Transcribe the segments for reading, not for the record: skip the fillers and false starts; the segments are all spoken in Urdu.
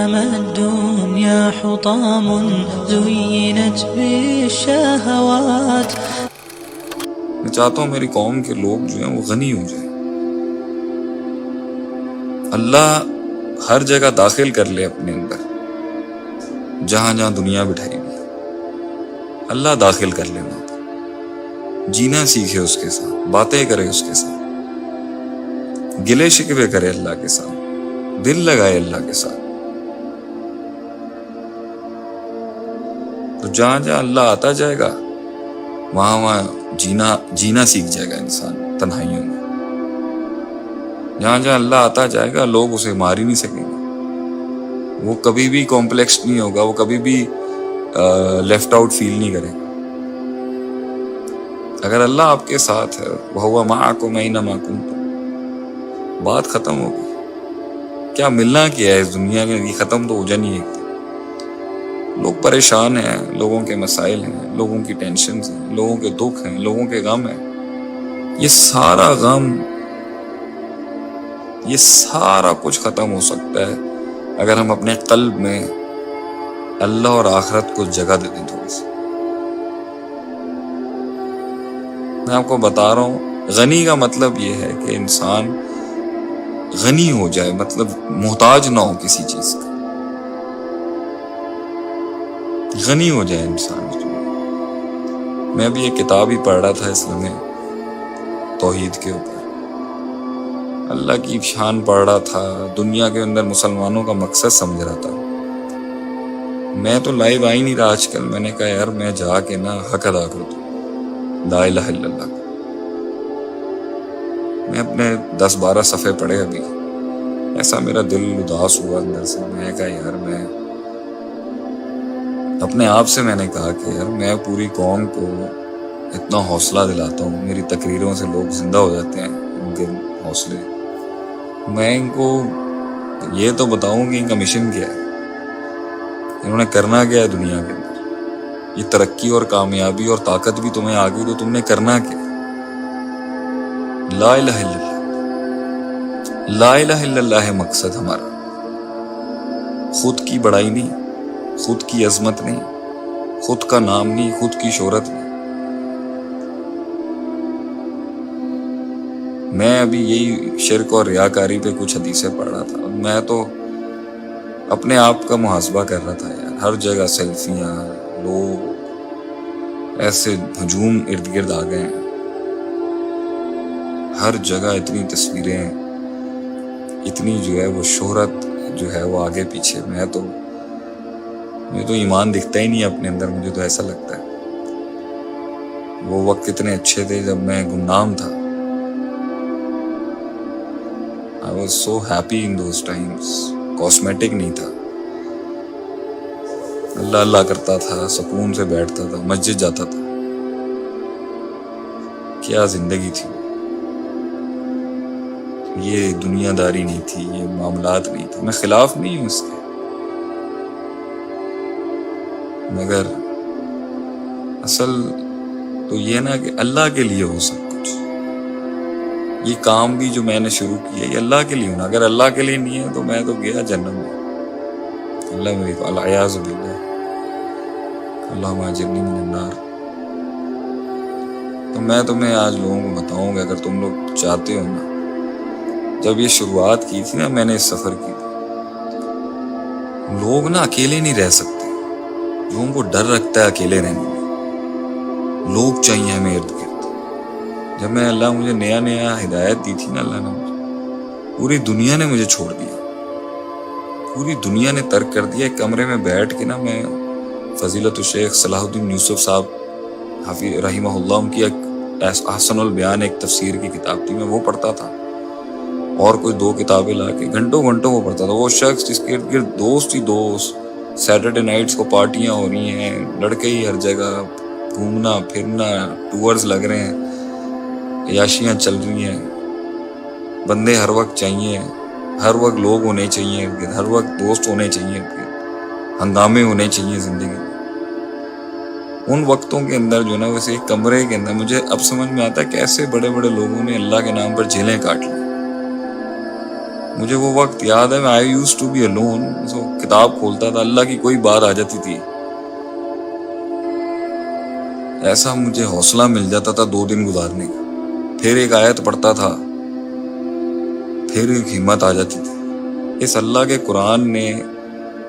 إنما الدنيا حطام زينت بالشهوات. میں چاہتا ہوں میری قوم کے لوگ جو ہیں وہ غنی ہو جائیں. اللہ ہر جگہ داخل کر لے اپنے اندر، جہاں جہاں دنیا بٹھائی ہوئی اللہ داخل کر لے وہاں پر. جینا سیکھے اس کے ساتھ، باتیں کرے اس کے ساتھ، گلے شکوے کرے اللہ کے ساتھ، دل لگائے اللہ کے ساتھ. تو جہاں جہاں اللہ آتا جائے گا وہاں وہاں جینا سیکھ جائے گا انسان تنہائیوں میں. جہاں جہاں اللہ آتا جائے گا لوگ اسے مار ہی نہیں سکیں گے. وہ کبھی بھی کمپلیکس نہیں ہوگا، وہ کبھی بھی لیفٹ آؤٹ فیل نہیں کرے گا. اگر اللہ آپ کے ساتھ ہے وَهُوَ مَعَكُمْ أَيْنَمَا كُنتُمْ، بات ختم ہوگی. کیا ملنا کیا ہے اس دنیا میں، یہ ختم تو ہو جانی ہے. لوگ پریشان ہیں، لوگوں کے مسائل ہیں، لوگوں کی ٹینشنز ہیں، لوگوں کے دکھ ہیں، لوگوں کے غم ہیں. یہ سارا غم، یہ سارا کچھ ختم ہو سکتا ہے اگر ہم اپنے قلب میں اللہ اور آخرت کو جگہ دے دیں تھوڑی سی. میں آپ کو بتا رہا ہوں غنی کا مطلب یہ ہے کہ انسان غنی ہو جائے، مطلب محتاج نہ ہو کسی چیز کا. غنی ہو جائے انسان. میں بھی ایک کتاب ہی پڑھ رہا تھا اسلام توحید کے اوپر، اللہ کی شان پڑھ رہا تھا، دنیا کے اندر مسلمانوں کا مقصد سمجھ رہا تھا. میں تو لائیو آ ہی نہیں رہا آج کل. میں نے کہا یار میں جا کے نا حق ادا کر دوں لا الہ الا اللہ کا. میں اپنے 10-12 صفحے پڑھے ابھی. ایسا میرا دل اداس ہوا اندر سے. میں کہا یار میں اپنے آپ سے میں نے کہا کہ یار میں پوری قوم کو اتنا حوصلہ دلاتا ہوں، میری تقریروں سے لوگ زندہ ہو جاتے ہیں ان کے حوصلے. میں ان کو یہ تو بتاؤں کہ ان کا مشن کیا ہے، انہوں نے کرنا کیا ہے دنیا کے اندر. یہ ترقی اور کامیابی اور طاقت بھی تمہیں آ گئی تو تم نے کرنا کیا؟ لا الہ الا اللہ. لا الہ الا اللہ ہے مقصد ہمارا. خود کی بڑائی نہیں، خود کی عظمت نہیں، خود کا نام نہیں، خود کی شہرت نہیں. میں ابھی یہی شرک اور ریاکاری پہ کچھ حدیثیں پڑھ رہا تھا. میں تو اپنے آپ کا محاسبہ کر رہا تھا یار. ہر جگہ سیلفیاں، لوگ ایسے ہجوم ارد گرد آ گئے ہیں. ہر جگہ اتنی تصویریں، اتنی جو ہے وہ شہرت جو ہے وہ آگے پیچھے. مجھے تو ایمان دکھتا ہی نہیں اپنے اندر. مجھے تو ایسا لگتا ہے وہ وقت کتنے اچھے تھے جب میں گمنام تھا. I was so happy in those times. Cosmetic نہیں تھا. اللہ اللہ کرتا تھا، سکون سے بیٹھتا تھا، مسجد جاتا تھا. کیا زندگی تھی. یہ دنیا داری نہیں تھی، یہ معاملات نہیں تھے. میں خلاف نہیں ہوں اس کے، مگر اصل تو یہ نا کہ اللہ کے لیے ہو سب کچھ. یہ کام بھی جو میں نے شروع کیا یہ اللہ کے لیے ہونا. اگر اللہ کے لیے نہیں ہے تو میں تو گیا جہنم میں. اللہ میری کو العیاذ باللہ، اللہم اجرنی من النار. تو میں تمہیں آج لوگوں کو بتاؤں گا، اگر تم لوگ چاہتے ہو نا، جب یہ شروعات کی تھی نا میں نے اس سفر کی تھی، لوگ نا اکیلے نہیں رہ سکتے. لوگوں کو ڈر رکھتا ہے اکیلے رہنے میں. لوگ چاہیے ہمیں ارد گرد. جب میں اللہ مجھے نیا ہدایت دی تھی نا، اللہ نے مجھے، پوری دنیا نے مجھے چھوڑ دیا. پوری دنیا نے ترک کر دیا. ایک کمرے میں بیٹھ کے نا میں فضیلت الشیخ صلاح الدین یوسف صاحب حافظ رحمہ اللہ، ان کی ایک احسن البیان ایک تفسیر کی کتاب تھی، میں وہ پڑھتا تھا. اور کوئی 2 کتابیں لا کے گھنٹوں وہ پڑھتا تھا. وہ شخص جس کے ارد گرد دوست ہی دوست، سیٹرڈے نائٹس کو پارٹیاں ہو رہی ہیں، لڑکے ہی ہر جگہ گھومنا پھرنا، ٹورز لگ رہے ہیں، عیاشیاں چل رہی ہیں. بندے ہر وقت چاہیے، ہر وقت لوگ ہونے چاہیے ارد گرد، ہر وقت دوست ہونے چاہیے ارد گرد، ہنگامے ہونے چاہیے زندگی میں. ان وقتوں کے اندر جو نا ویسے ایک کمرے کے اندر مجھے اب سمجھ میں آتا ہے کیسے بڑے بڑے لوگوں نے اللہ کے نام پر جیلیں کاٹ لی. مجھے وہ وقت یاد ہے، میں آئی یوز ٹو بی alone، کتاب کھولتا تھا، اللہ کی کوئی بات آ جاتی تھی، ایسا مجھے حوصلہ مل جاتا تھا 2 دن گزارنے کا، پھر ایک آیت پڑھتا تھا، پھر ایک ہمت آ جاتی تھی۔ اس اللہ کے قرآن نے،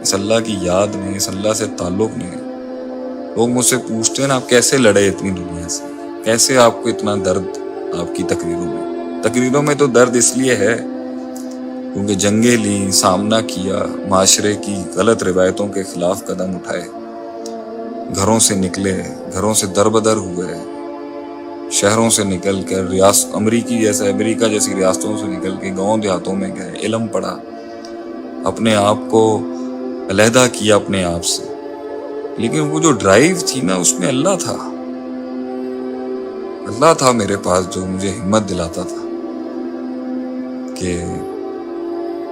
اس اللہ کی یاد نے، اس اللہ سے تعلق نے، لوگ مجھ سے پوچھتے ہیں نا آپ کیسے لڑے اتنی دنیا سے، کیسے آپ کو اتنا درد آپ کی تقریروں میں تو درد اس لیے ہے کیونکہ جنگیں لیں، سامنا کیا، معاشرے کی غلط روایتوں کے خلاف قدم اٹھائے، گھروں سے نکلے، گھروں سے دربدر ہوئے، شہروں سے نکل کر امریکہ جیسی ریاستوں سے نکل کے گاؤں دیہاتوں میں گئے، علم پڑھا، اپنے آپ کو علیحدہ کیا اپنے آپ سے، لیکن وہ جو ڈرائیو تھی نا اس میں اللہ تھا میرے پاس، جو مجھے ہمت دلاتا تھا کہ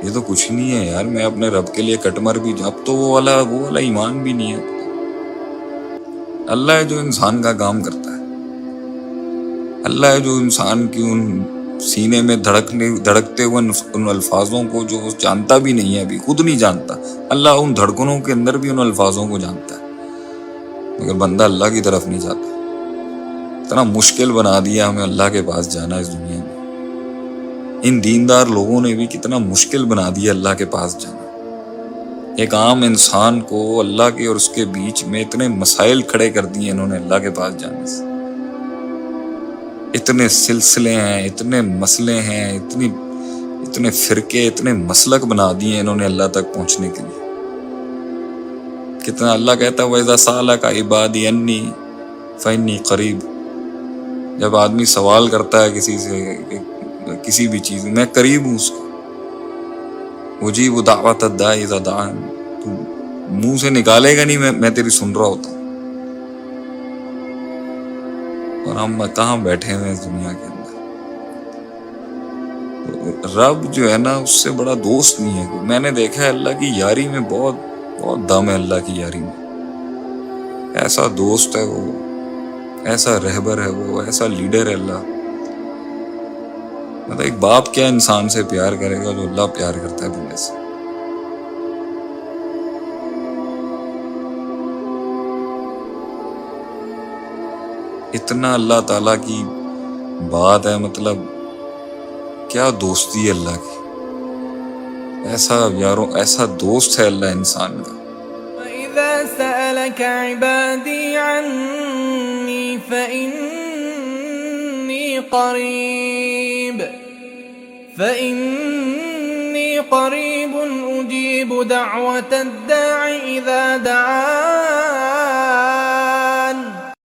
یہ تو کچھ نہیں ہے یار، میں اپنے رب کے لیے کٹ مر بھی جاؤں۔ اب تو وہ والا ایمان بھی نہیں ہے۔ اللہ ہے جو انسان کا کام کرتا ہے، اللہ ہے جو انسان کی ان سینے میں دھڑکتے ہوئے ان الفاظوں کو جو جانتا بھی نہیں ہے، ابھی خود نہیں جانتا، اللہ ان دھڑکنوں کے اندر بھی ان الفاظوں کو جانتا ہے، مگر بندہ اللہ کی طرف نہیں جاتا۔ اتنا مشکل بنا دیا ہمیں اللہ کے پاس جانا اس دنیا میں، ان دیندار لوگوں نے بھی کتنا مشکل بنا دیا اللہ کے پاس جانا۔ ایک عام انسان کو اللہ کے اور اس کے بیچ میں اتنے مسائل کھڑے کر دیے انہوں نے اللہ کے پاس جانے سے، اتنے سلسلے ہیں، اتنے مسئلے ہیں، اتنے فرقے، اتنے مسلک بنا دیے انہوں نے اللہ تک پہنچنے کے لیے۔ کتنا اللہ کہتا ہے وَإِذَا سَأَلَكَ عِبَادِي أَنِّي فَإِنِّي قَرِيبٌ، جب آدمی سوال کرتا ہے کسی سے کسی بھی چیز میں قریب ہوں اس کو، اجیب دعوت الداعی اذا دعان، تو منہ سے نکالے گا نہیں میں تیری سن رہا ہوتا ہوں۔ اور ہم کہاں بیٹھے ہوئے اس دنیا کے اندر۔ رب جو ہے نا اس سے بڑا دوست نہیں ہے۔ میں نے دیکھا ہے اللہ کی یاری میں بہت بہت دم ہے، اللہ کی یاری میں ایسا دوست ہے وہ، ایسا رہبر ہے وہ، ایسا لیڈر ہے اللہ۔ مطلب ایک باپ کیا انسان سے پیار کرے گا جو اللہ پیار کرتا ہے بندے سے۔ اتنا اللہ تعالیٰ کی بات ہے، مطلب کیا دوستی ہے اللہ کی، ایسا دوست ہے اللہ انسان کا۔ وَإِذَا سَأَلَكَ عِبَادِي عَنِّي فَإِنِّي قَرِيبٌ أُجِيبُ دَعْوَةَ الدَّاعِ إِذَا دَعَانِ